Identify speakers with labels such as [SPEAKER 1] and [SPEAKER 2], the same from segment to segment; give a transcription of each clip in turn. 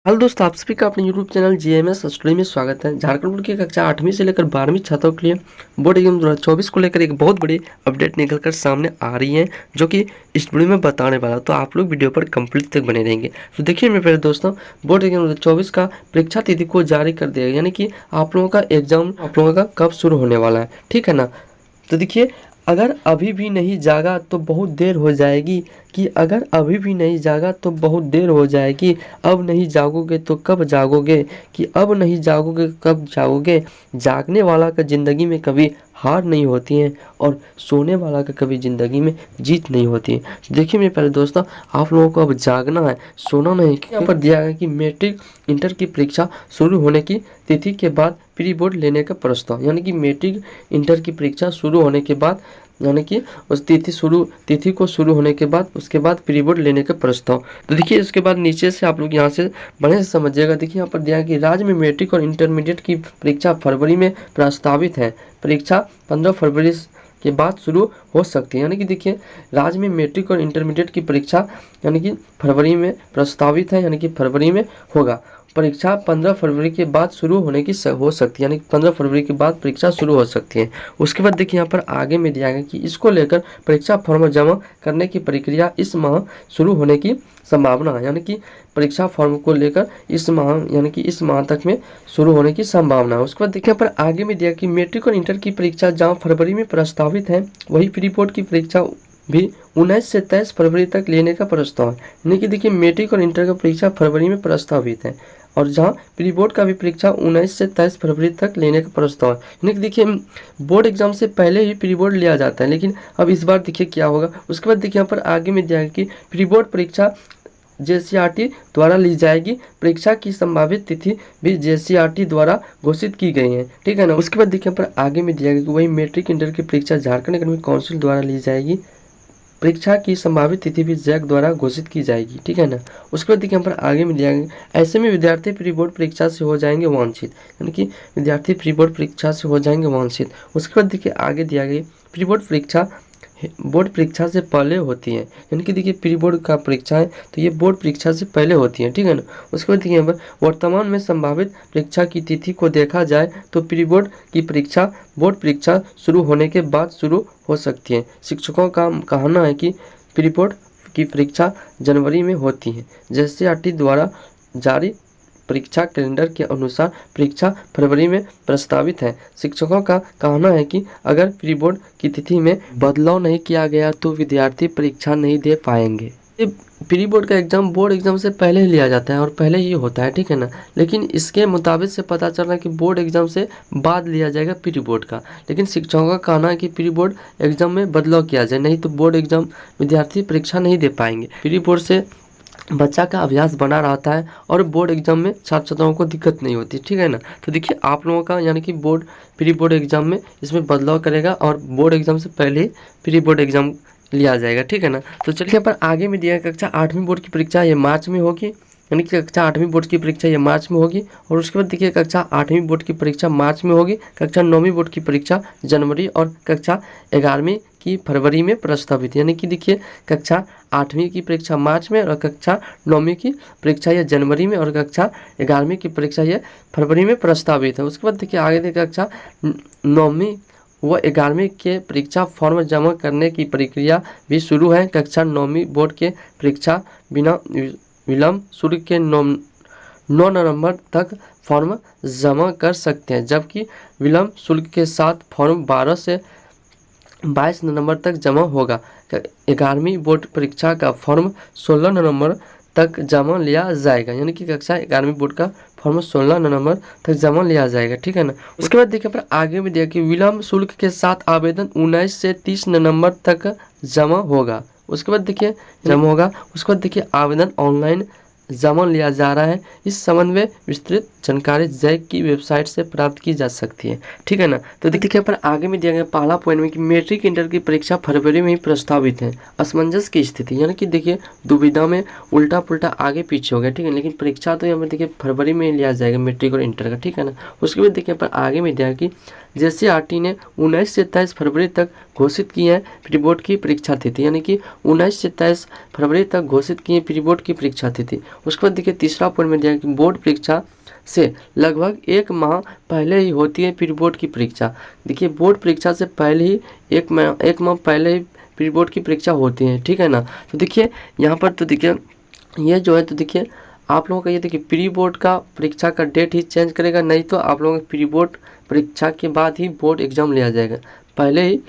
[SPEAKER 1] Hello दोस्तों, आप सभी का अपने यूट्यूब चैनल जीएमएस स्टडी में स्वागत है। झारखंड बोर्ड की कक्षा 8वीं से लेकर 12वीं छात्रों के लिए बोर्ड एग्जाम 2024 को लेकर एक बहुत बड़ी अपडेट निकलकर सामने आ रही है, जो कि इस वीडियो में बताने वाला, तो आप लोग वीडियो पर कंप्लीट तक बने रहेंगे। तो देखिए मेरे प्यारे दोस्तों, बोर्ड एग्जाम 2024 का परीक्षा तिथि को जारी कर दिया, यानी कि आप लोगों का एग्जाम आप लोगों का कब शुरू होने वाला है, ठीक है ना। तो देखिए, अगर अभी भी नहीं जागा तो बहुत देर हो जाएगी, कि अगर अभी भी नहीं जागा तो बहुत देर हो जाएगी। अब नहीं जागोगे तो कब जागोगे, कि अब नहीं जागोगे कब जागोगे। जागने वाला का ज़िंदगी में कभी हार नहीं होती है, और सोने वाला का कभी ज़िंदगी में जीत नहीं होती है। तो देखिए मेरे प्यारे दोस्तों, आप लोगों को अब जागना है, सोना नहीं। यहाँ पर दिया गया कि मैट्रिक इंटर की परीक्षा शुरू होने की तिथि के बाद प्री बोर्ड लेने का प्रस्ताव, यानी कि मैट्रिक इंटर की परीक्षा शुरू होने के बाद, यानी कि उस तिथि को शुरू होने के बाद उसके बाद प्री बोर्ड लेने का प्रस्ताव। तो देखिए इसके बाद नीचे से आप लोग यहाँ से बढ़िया से समझिएगा। देखिए यहाँ पर दिया है कि राज्य में मैट्रिक और इंटरमीडिएट की परीक्षा फरवरी में प्रस्तावित है। परीक्षा 15 फरवरी के बाद शुरू हो सकती है, यानी कि देखिए राज्य में मैट्रिक और इंटरमीडिएट की परीक्षा यानी कि फरवरी में प्रस्तावित है, यानी कि फरवरी में होगा। परीक्षा 15 फरवरी के बाद शुरू होने की हो सकती है, यानी 15 फरवरी के बाद परीक्षा शुरू हो सकती है। उसके बाद देखिए यहाँ पर आगे में दिया गया कि इसको लेकर परीक्षा फॉर्म जमा करने की प्रक्रिया इस माह शुरू होने की संभावना है, यानी कि परीक्षा फॉर्म को लेकर इस माह यानी कि इस माह तक में शुरू होने की संभावना है। उसके बाद देखिए यहाँ पर आगे में दिया कि मैट्रिक और इंटर की परीक्षा जहाँ फरवरी में प्रस्तावित है, वही प्री बोर्ड की परीक्षा भी 19 से 23 फरवरी तक लेने का प्रस्ताव है। यानी कि देखिए मैट्रिक और इंटर का परीक्षा फरवरी में प्रस्तावित है, और जहां प्री बोर्ड का भी परीक्षा 19 से 23 फरवरी तक लेने का प्रस्ताव है। यानी कि देखिए बोर्ड एग्जाम से पहले ही प्री बोर्ड लिया जाता है, लेकिन अब इस बार देखिए क्या होगा। उसके बाद देखिए यहाँ पर आगे में दिया है कि प्री बोर्ड परीक्षा जेसीईआरटी द्वारा ली जाएगी। परीक्षा की संभावित तिथि भी जेसीईआरटी द्वारा घोषित की गई है, ठीक है ना। उसके बाद देखिए यहाँ पर आगे में दिया गया कि वही मैट्रिक इंटर की परीक्षा झारखंड एकेडमिक काउंसिल द्वारा ली जाएगी। परीक्षा की संभावित तिथि भी जैक द्वारा घोषित की जाएगी, ठीक है ना। उसके बाद देखिए यहाँ पर आगे में दिया गया, ऐसे में विद्यार्थी प्री बोर्ड परीक्षा से हो जाएंगे वांछित, यानी कि विद्यार्थी प्री बोर्ड परीक्षा से हो जाएंगे वांछित। उसके बाद देखिए आगे दिया गया प्री बोर्ड परीक्षा बोर्ड परीक्षा से पहले होती है, यानी कि देखिए प्री बोर्ड का परीक्षा है तो ये बोर्ड परीक्षा से पहले होती है, ठीक है ना। उसके बाद देखिए यहाँ पर वर्तमान में संभावित परीक्षा की तिथि को देखा जाए तो प्री बोर्ड की परीक्षा बोर्ड परीक्षा शुरू होने के बाद शुरू हो सकती है। शिक्षकों का कहना है कि प्री बोर्ड की परीक्षा जनवरी में होती है। जेसीईआरटी द्वारा जारी परीक्षा कैलेंडर के अनुसार परीक्षा फरवरी में प्रस्तावित है। शिक्षकों का कहना है कि अगर प्री बोर्ड की तिथि में बदलाव नहीं किया गया तो विद्यार्थी परीक्षा नहीं दे पाएंगे। ये प्री बोर्ड का एग्जाम बोर्ड एग्जाम से पहले ही लिया जाता है और पहले ही होता है, ठीक है ना। लेकिन इसके मुताबिक से पता चल रहा है कि बोर्ड एग्जाम से बाद लिया जाएगा प्री बोर्ड का, लेकिन शिक्षकों का कहना है कि प्री बोर्ड एग्जाम में बदलाव किया जाए, नहीं तो बोर्ड एग्जाम विद्यार्थी परीक्षा नहीं दे पाएंगे। प्री बोर्ड से बच्चा का अभ्यास बना रहता है और बोर्ड एग्जाम में छात्र छात्राओं को दिक्कत नहीं होती, ठीक है ना। तो देखिए आप लोगों का यानी कि बोर्ड प्री बोर्ड एग्जाम में इसमें बदलाव करेगा और बोर्ड एग्जाम से पहले ही प्री बोर्ड एग्जाम लिया जाएगा, ठीक है ना। तो चलिए पर आगे में दिया कक्षा 8वीं बोर्ड की परीक्षा ये मार्च में होगी, यानी कि कक्षा 8वीं बोर्ड की परीक्षा ये मार्च में होगी। और उसके बाद देखिए कक्षा 8वीं बोर्ड की परीक्षा मार्च में होगी, कक्षा 9वीं बोर्ड की परीक्षा जनवरी और कक्षा 11वीं की फरवरी में प्रस्तावित, यानी कि देखिए कक्षा 8वीं की परीक्षा मार्च में और कक्षा 9वीं की परीक्षा ये जनवरी में और कक्षा 11वीं की परीक्षा ये फरवरी में प्रस्तावित है। उसके बाद देखिए आगे देखिए कक्षा 9वीं व 11वीं के परीक्षा फॉर्म जमा करने की प्रक्रिया भी शुरू है। कक्षा 9वीं बोर्ड के परीक्षा बिना विलम्ब शुल्क के 9 नवंबर तक फॉर्म जमा कर सकते हैं, जबकि विलम्ब शुल्क के साथ फॉर्म 12 से 22 नवंबर तक जमा होगा। 11वीं बोर्ड परीक्षा का फॉर्म 16 नवंबर तक जमा लिया जाएगा, यानी कि कक्षा 11वीं बोर्ड का फॉर्म 16 नवंबर तक जमा लिया जाएगा, ठीक है ना। उसके बाद देखिए पर आगे में दिया कि विलम्ब शुल्क के साथ आवेदन 19 से 30 नवंबर तक जमा होगा। उसके बाद देखिए जमा होगा। उसके बाद देखिए आवेदन ऑनलाइन जमा लिया जा रहा है। इस संबंध में विस्तृत जानकारी जैक की वेबसाइट से प्राप्त की जा सकती है, ठीक है ना। तो देखिए पर आगे में दिया गया पहला पॉइंट में कि मैट्रिक इंटर की परीक्षा फरवरी में ही प्रस्तावित है। असमंजस की स्थिति, यानी कि देखिए दुविधा में उल्टा पुल्टा आगे पीछे हो गया, ठीक है। लेकिन परीक्षा तो यहाँ पर देखिए फरवरी में लिया जाएगा मैट्रिक और इंटर का, ठीक है ना। उसके बाद देखिए पर आगे में दिया कि जेसीईआरटी ने 19 से 23 फरवरी तक घोषित की है प्री बोर्ड की परीक्षा तिथि, यानी कि 19 से 23 फरवरी तक घोषित की है प्री बोर्ड की परीक्षा तिथि। उसके बाद देखिए तीसरा पॉइंट में दिया कि बोर्ड परीक्षा से लगभग 1 माह पहले ही होती है प्री बोर्ड की परीक्षा। देखिए बोर्ड परीक्षा से पहले ही 1 माह पहले ही प्री बोर्ड की परीक्षा होती है, ठीक है ना। तो देखिए यहाँ पर तो देखिए ये जो है तो देखिए आप लोगों का ये देखिए प्री बोर्ड का परीक्षा का डेट ही चेंज करेगा, नहीं तो आप लोगों का प्री बोर्ड परीक्षा के बाद ही बोर्ड एग्जाम लिया जाएगा, पहले ही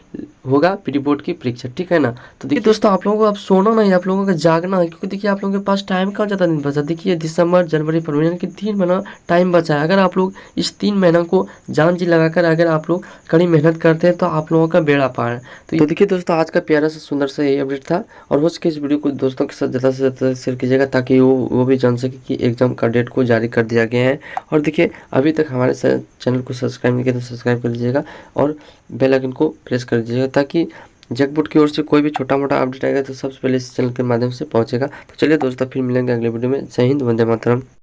[SPEAKER 1] होगा प्री बोर्ड की परीक्षा, ठीक है ना। तो देखिए दोस्तों आप लोगों को अब सोना नहीं, आप लोगों को जागना है, क्योंकि देखिए आप लोगों के पास टाइम का ज़्यादा नहीं बचा। देखिए दिसंबर जनवरी फरवरी यानी कि 3 महीना टाइम बचा है। अगर आप लोग इस 3 महीना को जान जी लगाकर अगर आप लोग कड़ी मेहनत करते हैं तो आप लोगों का बेड़ा पार है। तो देखिए दोस्तों आज का प्यारा सा सुंदर सा यही अपडेट था, और हो सके इस वीडियो को दोस्तों के साथ ज़्यादा से ज़्यादा शेयर कीजिएगा, ताकि वो भी जान सके कि एग्जाम का डेट को जारी कर दिया गया है। और देखिए अभी तक हमारे चैनल को सब्सक्राइब नहीं किया तो सब्सक्राइब कर लीजिएगा और बेल आइकन को प्रेस कर दीजिएगा, ताकि जगबुट की ओर से कोई भी छोटा मोटा अपडेट आएगा तो सबसे पहले इस चैनल के माध्यम से पहुंचेगा। तो चलिए दोस्तों फिर मिलेंगे अगले वीडियो में। जय हिंद, वंदे मातरम।